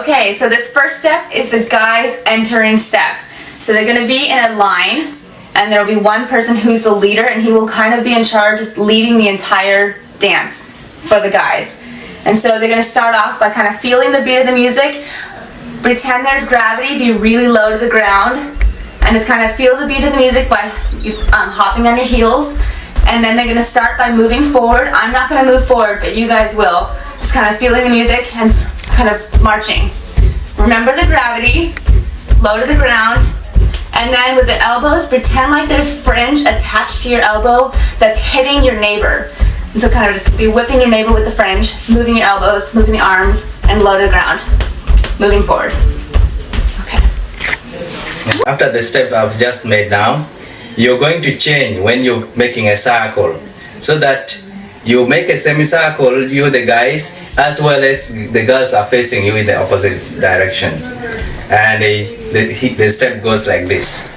Okay, so this first step is the guys entering step. So they're going to be in a line, and there will be one person who's the leader, and he will kind of be in charge of leading the entire dance for the guys. And so they're going to start off by kind of feeling the beat of the music, pretend there's gravity, be really low to the ground, and just kind of feel the beat of the music by hopping on your heels. And then they're going to start by moving forward. I'm not going to move forward, but you guys will. Just kind of feeling the music and kind of marching. Remember the gravity, low to the ground, and then with the elbows, pretend like there's fringe attached to your elbow that's hitting your neighbor. And so kind of just be whipping your neighbor with the fringe, moving your elbows, moving the arms, and low to the ground. Moving forward. Okay. After the step I've just made now, you're going to change when you're making a circle, so that you make a semicircle, you the guys, as well as the girls are facing you in the opposite direction. And the step goes like this.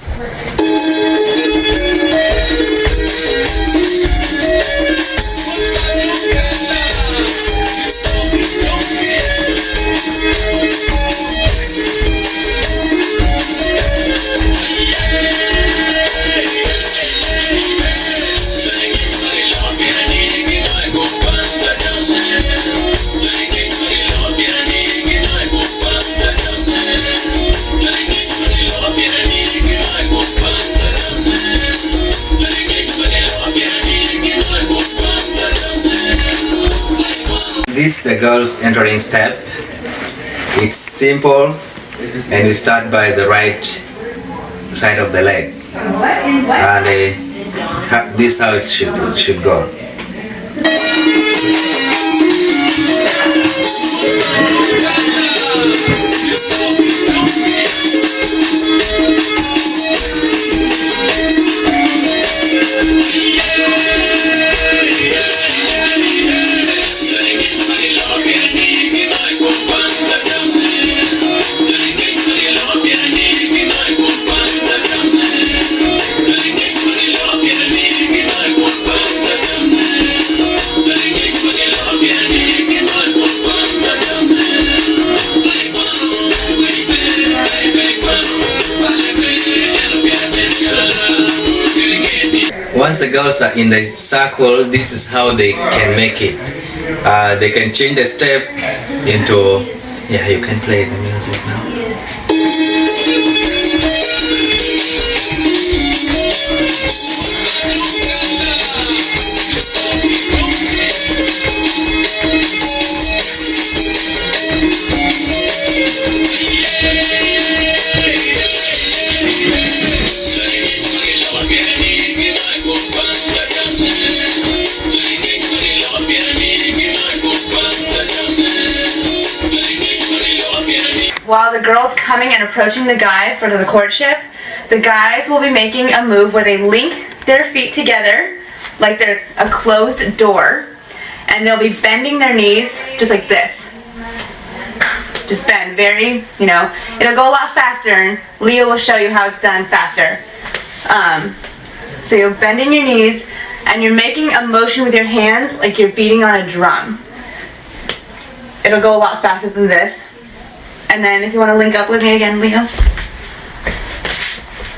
This the girls entering step. It's simple, and you start by the right side of the leg, and this is how it should go. Once the girls are in the circle, this is how they can make it. They can change the step into, yeah, you can play the music now. While the girl's coming and approaching the guy for the courtship, the guys will be making a move where they link their feet together like they're a closed door, and they'll be bending their knees just like this. Just bend very, it'll go a lot faster, and Leo will show you how it's done faster. So you're bending your knees, and you're making a motion with your hands like you're beating on a drum. It'll go a lot faster than this. And then if you want to link up with me again, Leo.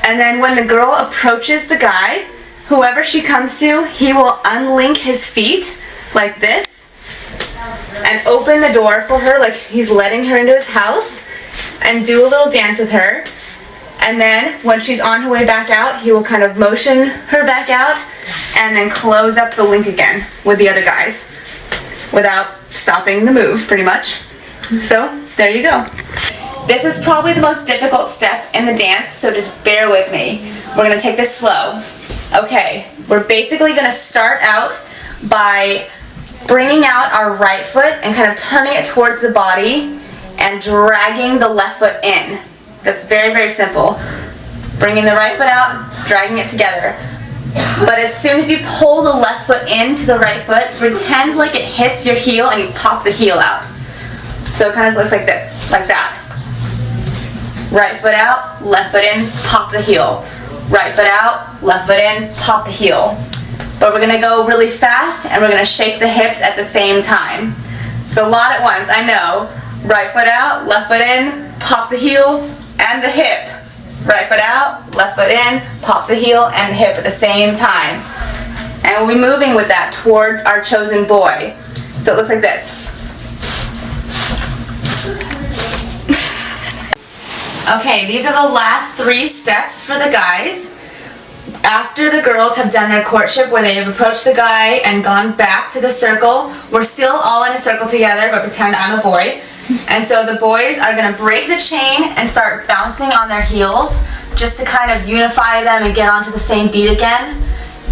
And then when the girl approaches the guy, whoever she comes to, he will unlink his feet like this and open the door for her like he's letting her into his house, and do a little dance with her. And then when she's on her way back out, he will kind of motion her back out and then close up the link again with the other guys without stopping the move, pretty much. So there you go. This is probably the most difficult step in the dance, so just bear with me. We're going to take this slow. Okay, we're basically going to start out by bringing out our right foot and kind of turning it towards the body and dragging the left foot in. That's very, very simple. Bringing the right foot out, dragging it together. But as soon as you pull the left foot into the right foot, pretend like it hits your heel and you pop the heel out. So it kind of looks like this, like that. Right foot out, left foot in, pop the heel. Right foot out, left foot in, pop the heel. But we're gonna go really fast and we're gonna shake the hips at the same time. It's a lot at once, I know, right foot out, left foot in, pop the heel and the hip. Right foot out, left foot in, pop the heel and the hip at the same time. And we'll be moving with that towards our chosen boy. So it looks like this. Okay, these are the last 3 steps for the guys. After the girls have done their courtship where they have approached the guy and gone back to the circle, we're still all in a circle together, but pretend I'm a boy. And so the boys are going to break the chain and start bouncing on their heels just to kind of unify them and get onto the same beat again.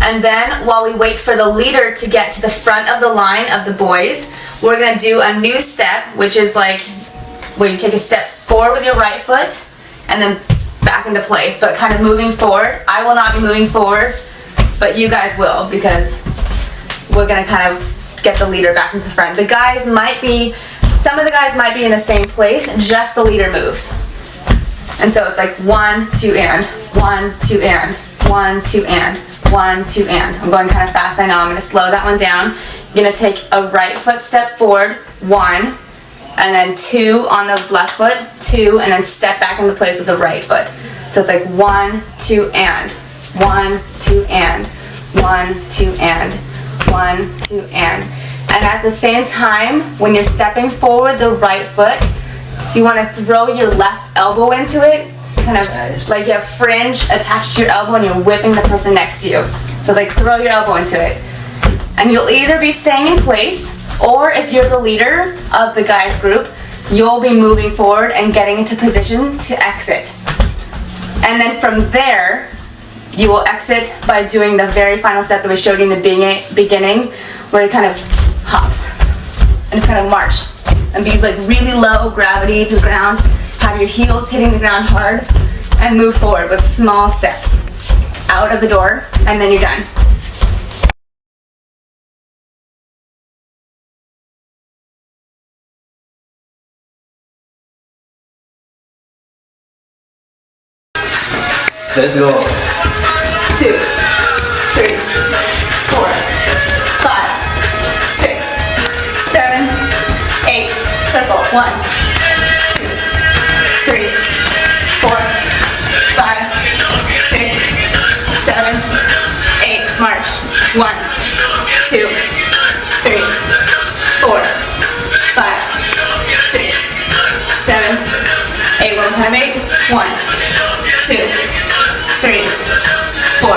And then while we wait for the leader to get to the front of the line of the boys, we're going to do a new step, which is like where you take a step forward with your right foot and then back into place, but kind of moving forward. I will not be moving forward, but you guys will, because we're going to kind of get the leader back into the front. The guys might be, some of the guys might be in the same place, just the leader moves. And so it's like 1, 2, and 1, 2, and 1, 2, and 1, 2, and. I'm going kind of fast, I know. I'm going to slow that one down. You're going to take a right foot step forward, 1, and then 2 on the left foot, 2, and then step back into place with the right foot. So it's like 1, 2, and 1, 2, and 1, 2, and 1, 2, and. And at the same time, when you're stepping forward the right foot, you want to throw your left elbow into it. It's kind of like you have fringe attached to your elbow and you're whipping the person next to you. So it's like throw your elbow into it. And you'll either be staying in place, or if you're the leader of the guys group, you'll be moving forward and getting into position to exit. And then from there, you will exit by doing the very final step that we showed you in the beginning, where it kind of hops and just kind of march and be like really low gravity to the ground, have your heels hitting the ground hard, and move forward with small steps out of the door, and then you're done. Let's go. 2, 3, 4, 5, 6, 7, 8. Circle. 1, 2, 3, 4, 5, 6, 7, 8. March. 1, 2, 3, 4, 5, 6, 7, 8. One more time. 8. 1, 2, 3, 4,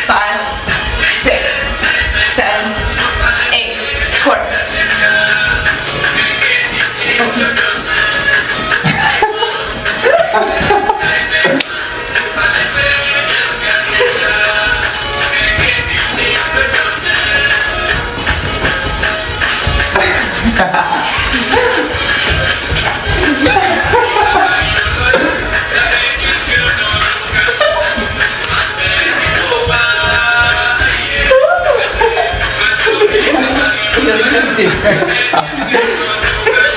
5, 6, 7, 8. Quarter.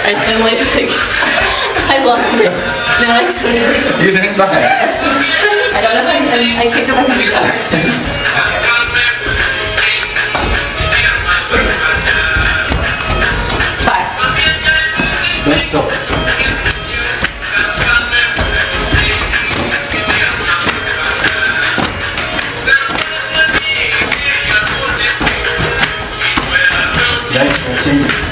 I suddenly I lost it. No, I totally. You didn't buy it. I don't know if I kicked it back in the direction. Five. Let's go. Guys, continue.